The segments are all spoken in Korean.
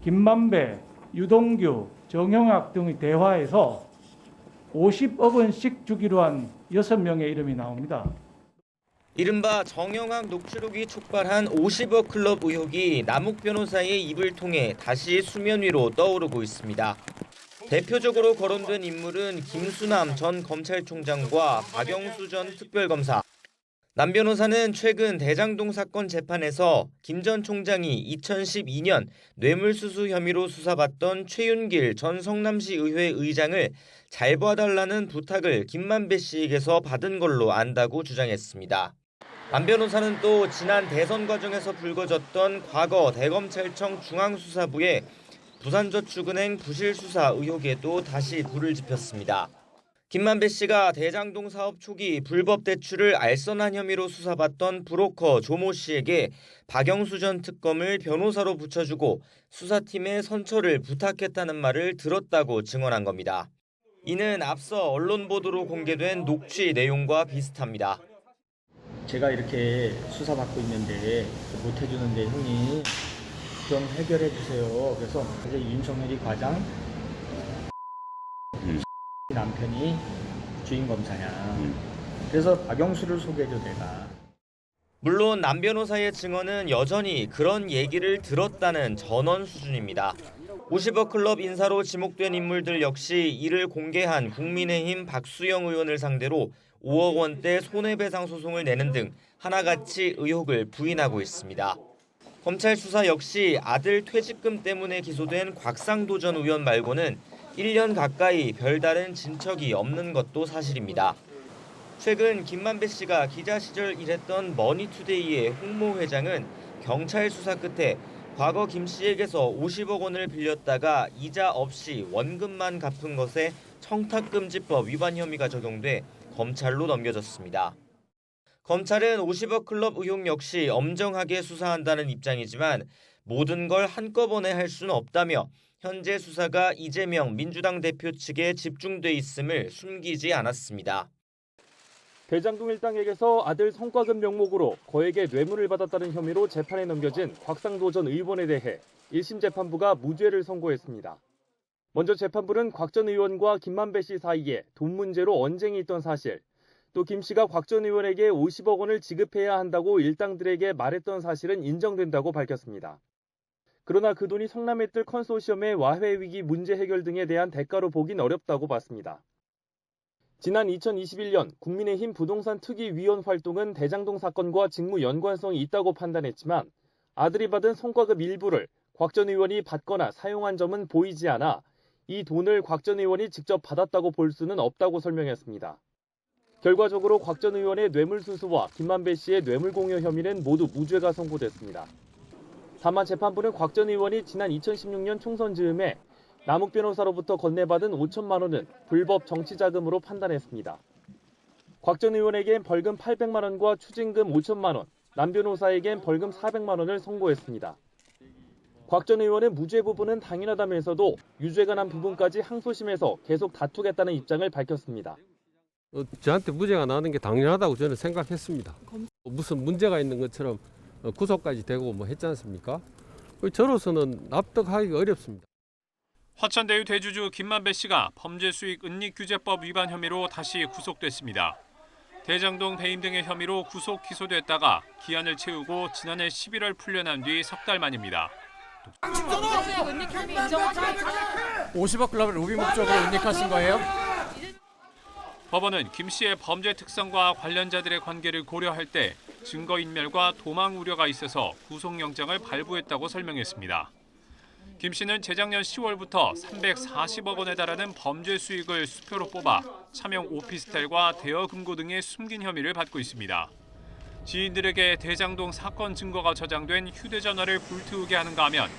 김만배, 유동규, 정영학 등의 대화에서 50억 원씩 주기로 한 6명의 이름이 나옵니다. 이른바 정영학 녹취록이 촉발한 50억 클럽 의혹이 남욱 변호사의 입을 통해 다시 수면 위로 떠오르고 있습니다. 대표적으로 거론된 인물은 김수남 전 검찰총장과 박영수 전 특별검사. 남 변호사는 최근 대장동 사건 재판에서 김 전 총장이 2012년 뇌물수수 혐의로 수사받던 최윤길 전 성남시 의회 의장을 잘 봐달라는 부탁을 김만배 씨에게서 받은 걸로 안다고 주장했습니다. 남 변호사는 또 지난 대선 과정에서 불거졌던 과거 대검찰청 중앙수사부의 부산저축은행 부실수사 의혹에도 다시 불을 지폈습니다. 김만배 씨가 대장동 사업 초기 불법 대출을 알선한 혐의로 수사받던 브로커 조모 씨에게 박영수 전 특검을 변호사로 붙여주고 수사팀의 선처를 부탁했다는 말을 들었다고 증언한 겁니다. 이는 앞서 언론 보도로 공개된 녹취 내용과 비슷합니다. 제가 이렇게 수사받고 있는데 못 해주는데 형이 좀 해결해 주세요. 그래서 이제 윤석열이 과장 남편이 주인 검사야. 그래서 박영수를 소개해줘 내가. 물론 남 변호사의 증언은 여전히 그런 얘기를 들었다는 전원 수준입니다. 50억 클럽 인사로 지목된 인물들 역시 이를 공개한 국민의힘 박수영 의원을 상대로 5억 원대 손해배상 소송을 내는 등 하나같이 의혹을 부인하고 있습니다. 검찰 수사 역시 아들 퇴직금 때문에 기소된 곽상도 전 의원 말고는 1년 가까이 별다른 진척이 없는 것도 사실입니다. 최근 김만배 씨가 기자 시절 일했던 머니투데이의 홍모 회장은 경찰 수사 끝에 과거 김 씨에게서 50억 원을 빌렸다가 이자 없이 원금만 갚은 것에 청탁금지법 위반 혐의가 적용돼 검찰로 넘겨졌습니다. 검찰은 50억 클럽 의혹 역시 엄정하게 수사한다는 입장이지만 모든 걸 한꺼번에 할 수는 없다며 현재 수사가 이재명 민주당 대표 측에 집중돼 있음을 숨기지 않았습니다. 대장동 일당에게서 아들 성과금 명목으로 거액의 뇌물을 받았다는 혐의로 재판에 넘겨진 곽상도 전 의원에 대해 1심 재판부가 무죄를 선고했습니다. 먼저 재판부는 곽 전 의원과 김만배 씨 사이에 돈 문제로 언쟁이 있던 사실, 또 김 씨가 곽 전 의원에게 50억 원을 지급해야 한다고 일당들에게 말했던 사실은 인정된다고 밝혔습니다. 그러나 그 돈이 성남의뜰 컨소시엄의 와해 위기 문제 해결 등에 대한 대가로 보긴 어렵다고 봤습니다. 지난 2021년 국민의힘 부동산 특위위원 활동은 대장동 사건과 직무 연관성이 있다고 판단했지만 아들이 받은 성과급 일부를 곽 전 의원이 받거나 사용한 점은 보이지 않아 이 돈을 곽 전 의원이 직접 받았다고 볼 수는 없다고 설명했습니다. 결과적으로 곽 전 의원의 뇌물수수와 김만배 씨의 뇌물공여 혐의는 모두 무죄가 선고됐습니다. 다만 재판부는 곽 전 의원이 지난 2016년 총선 즈음에 남욱 변호사로부터 건네받은 5천만 원은 불법 정치자금으로 판단했습니다. 곽 전 의원에겐 벌금 800만 원과 추징금 5천만 원, 남 변호사에겐 벌금 400만 원을 선고했습니다. 곽 전 의원은 무죄 부분은 당연하다면서도 유죄가 난 부분까지 항소심에서 계속 다투겠다는 입장을 밝혔습니다. 저한테 무죄가 나는 게 당연하다고 저는 생각했습니다. 무슨 문제가 있는 것처럼 구속까지 되고 뭐 했지 않습니까? 저로서는 납득하기가 어렵습니다. 화천대유 대주주 김만배 씨가 범죄수익 은닉규제법 위반 혐의로 다시 구속됐습니다. 대장동 배임 등의 혐의로 구속 기소됐다가 기한을 채우고 지난해 11월 풀려난 뒤 석 달 만입니다. 50억 클럽을 로비 목적으로 은닉하신 거예요? 법원은 김 씨의 범죄 특성과 관련자들의 관계를 고려할 때 증거인멸과 도망 우려가 있어서 구속영장을 발부했다고 설명했습니다. 김 씨는 재작년 10월부터 340억 원에 달하는 범죄 수익을 수표로 뽑아 차명 오피스텔과 대여 금고 등의 숨긴 혐의를 받고 있습니다. 지인들에게 대장동 사건 증거가 저장된 휴대전화를 불태우게 하는가 하면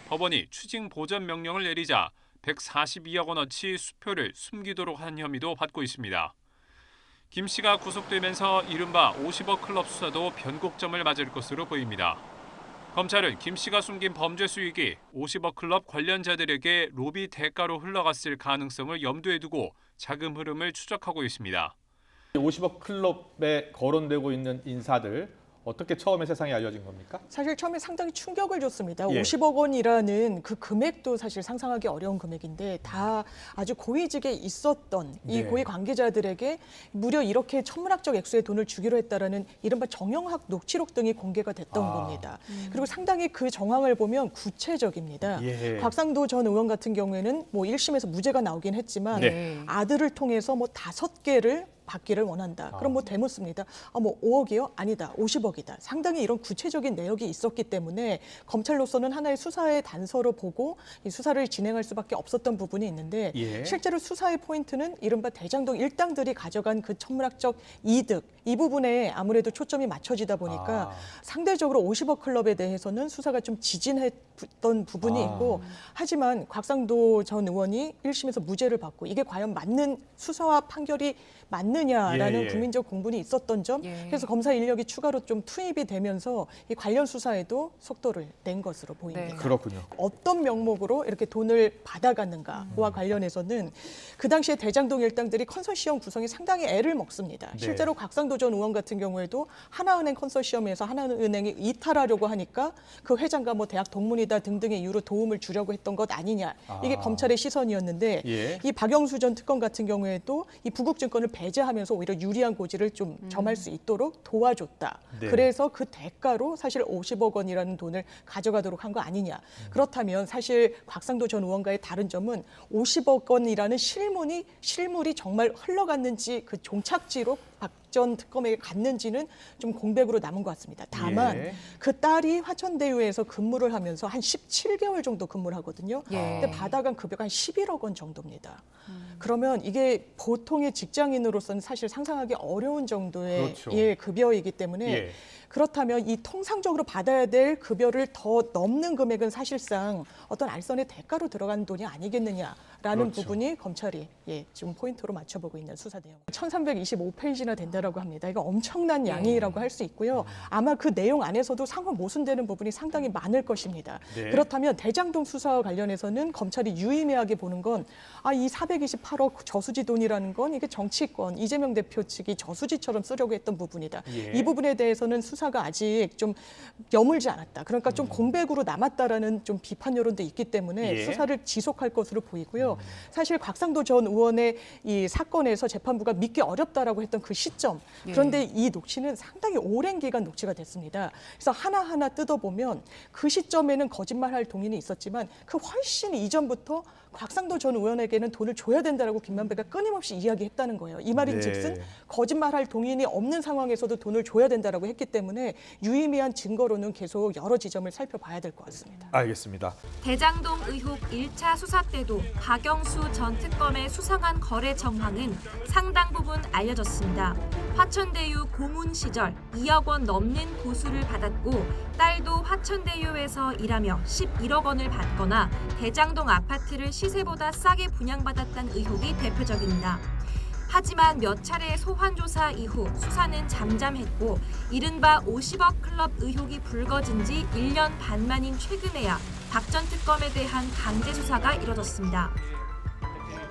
법원이 추징 보전 명령을 내리자 142억 원어치 수표를 숨기도록 한 혐의도 받고 있습니다. 김 씨가 구속되면서 이른바 50억 클럽 수사도 변곡점을 맞을 것으로 보입니다. 검찰은 김 씨가 숨긴 범죄 수익이 50억 클럽 관련자들에게 로비 대가로 흘러갔을 가능성을 염두에 두고 자금 흐름을 추적하고 있습니다. 50억 클럽에 거론되고 있는 인사들 어떻게 처음에 세상에 알려진 겁니까? 사실 처음에 상당히 충격을 줬습니다. 예. 50억 원이라는 그 금액도 사실 상상하기 어려운 금액인데 다 아주 고위직에 있었던 이 네. 고위 관계자들에게 무려 이렇게 천문학적 액수의 돈을 주기로 했다라는 이른바 정영학 녹취록 등이 공개가 됐던 겁니다. 그리고 상당히 그 정황을 보면 구체적입니다. 예. 곽상도 전 의원 같은 경우에는 뭐 1심에서 무죄가 나오긴 했지만 네. 아들을 통해서 뭐 5개를 받기를 원한다. 그럼 뭐 대묻습니다. 뭐 5억이요? 아니다. 50억이다. 상당히 이런 구체적인 내역이 있었기 때문에 검찰로서는 하나의 수사의 단서로 보고 이 수사를 진행할 수밖에 없었던 부분이 있는데 예. 실제로 수사의 포인트는 이른바 대장동 일당들이 가져간 그 천문학적 이득 이 부분에 아무래도 초점이 맞춰지다 보니까 상대적으로 50억 클럽에 대해서는 수사가 좀 지진했던 부분이 있고 하지만 곽상도 전 의원이 1심에서 무죄를 받고 이게 과연 맞는 수사와 판결이 맞느냐라는 예, 예. 국민적 공분이 있었던 점 그래서 검사 인력이 추가로 좀 투입이 되면서 이 관련 수사에도 속도를 낸 것으로 보입니다. 그렇군요. 어떤 명목으로 이렇게 돈을 받아갔는가와 관련해서는 그 당시에 대장동 일당들이 컨소시엄 구성에 상당히 애를 먹습니다. 네. 실제로 곽상도 전 의원 같은 경우에도 하나은행 컨소시엄에서 하나은행이 이탈하려고 하니까 그 회장과 뭐 대학 동문이다 등등의 이유로 도움을 주려고 했던 것 아니냐. 이게 검찰의 시선이었는데 예. 이 박영수 전 특검 같은 경우에도 이 부국증권을 배제하면서 오히려 유리한 고지를 좀 점할 수 있도록 도와줬다. 네. 그래서 그 대가로 사실 50억 원이라는 돈을 가져가도록 한 거 아니냐. 그렇다면 사실 곽상도 전 의원과의 다른 점은 50억 원이라는 실물이 정말 흘러갔는지 그 종착지로 박 전 특검에게 갔는지는 좀 공백으로 남은 것 같습니다. 다만 예. 그 딸이 화천대유에서 근무를 하면서 한 17개월 정도 근무를 하거든요. 근데 받아간 급여가 한 11억 원 정도입니다. 그러면 이게 보통의 직장인으로서는 사실 상상하기 어려운 정도의 그렇죠. 급여이기 때문에 예. 그렇다면 이 통상적으로 받아야 될 급여를 더 넘는 금액은 사실상 어떤 알선의 대가로 들어간 돈이 아니겠느냐라는 그렇죠. 부분이 검찰이 지금 포인트로 맞춰보고 있는 수사 내용. 1325페이지나 된다라고 합니다. 이거 엄청난 양이라고 할 수 있고요. 아마 그 내용 안에서도 상호 모순되는 부분이 상당히 많을 것입니다. 네. 그렇다면 대장동 수사와 관련해서는 검찰이 유의미하게 보는 건 이 428억 저수지 돈이라는 건 이게 정치권 이재명 대표 측이 저수지처럼 쓰려고 했던 부분이다. 예. 이 부분에 대해서는 수사가 아직 좀 여물지 않았다. 그러니까 좀 공백으로 남았다라는 좀 비판 여론도 있기 때문에 예. 수사를 지속할 것으로 보이고요. 사실 곽상도 전 의원의 이 사건에서 재판부가 믿기 어렵다라고 했던 그 시점. 그런데 이 녹취는 상당히 오랜 기간 녹취가 됐습니다. 그래서 하나하나 뜯어보면 그 시점에는 거짓말할 동의는 있었지만 그 훨씬 이전부터 곽상도 전 의원에게는 돈을 줘야 된다라고 김만배가 끊임없이 이야기했다는 거예요. 이 말인즉슨 네. 거짓말할 동의인이 없는 상황에서도 돈을 줘야 된다라고 했기 때문에 유의미한 증거로는 계속 여러 지점을 살펴봐야 될 것 같습니다. 알겠습니다. 대장동 의혹 1차 수사 때도 박영수 전 특검의 수상한 거래 정황은 상당 부분 알려졌습니다. 화천대유 고문 시절 2억 원 넘는 보수를 받았고 딸도 화천대유에서 일하며 11억 원을 받거나 대장동 아파트를 시세보다 싸게 분양받았다는 의혹이 대표적입니다. 하지만 몇 차례의 소환 조사 이후 수사는 잠잠했고 이른바 50억 클럽 의혹이 불거진 지 1년 반 만인 최근에야 박 전 특검에 대한 강제 수사가 이뤄졌습니다.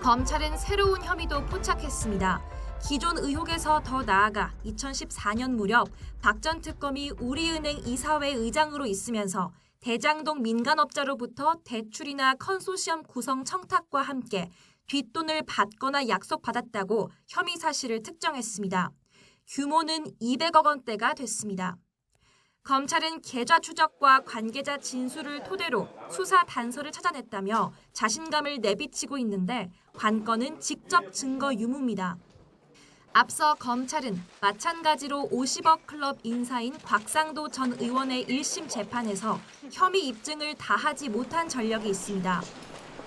검찰은 새로운 혐의도 포착했습니다. 기존 의혹에서 더 나아가 2014년 무렵 박 전 특검이 우리은행 이사회 의장으로 있으면서 대장동 민간업자로부터 대출이나 컨소시엄 구성 청탁과 함께 뒷돈을 받거나 약속받았다고 혐의 사실을 특정했습니다. 규모는 200억 원대가 됐습니다. 검찰은 계좌 추적과 관계자 진술을 토대로 수사 단서를 찾아냈다며 자신감을 내비치고 있는데 관건은 직접 증거 유무입니다. 앞서 검찰은 마찬가지로 50억 클럽 인사인 곽상도 전 의원의 1심 재판에서 혐의 입증을 다하지 못한 전력이 있습니다.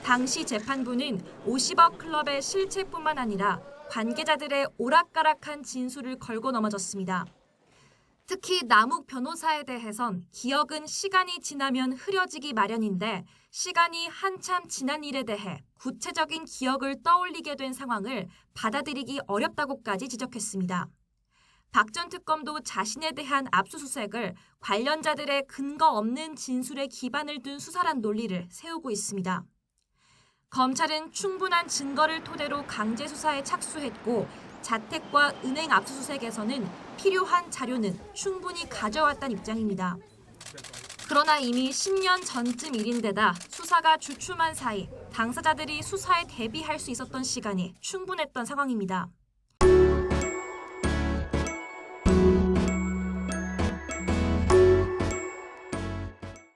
당시 재판부는 50억 클럽의 실체뿐만 아니라 관계자들의 오락가락한 진술을 걸고 넘어졌습니다. 특히 남욱 변호사에 대해선 기억은 시간이 지나면 흐려지기 마련인데 시간이 한참 지난 일에 대해 구체적인 기억을 떠올리게 된 상황을 받아들이기 어렵다고까지 지적했습니다. 박 전 특검도 자신에 대한 압수수색을 관련자들의 근거 없는 진술에 기반을 둔 수사란 논리를 세우고 있습니다. 검찰은 충분한 증거를 토대로 강제 수사에 착수했고 자택과 은행 압수수색에서는 필요한 자료는 충분히 가져왔다는 입장입니다. 그러나 이미 10년 전쯤 일인데다 수사가 주춤한 사이 당사자들이 수사에 대비할 수 있었던 시간이 충분했던 상황입니다.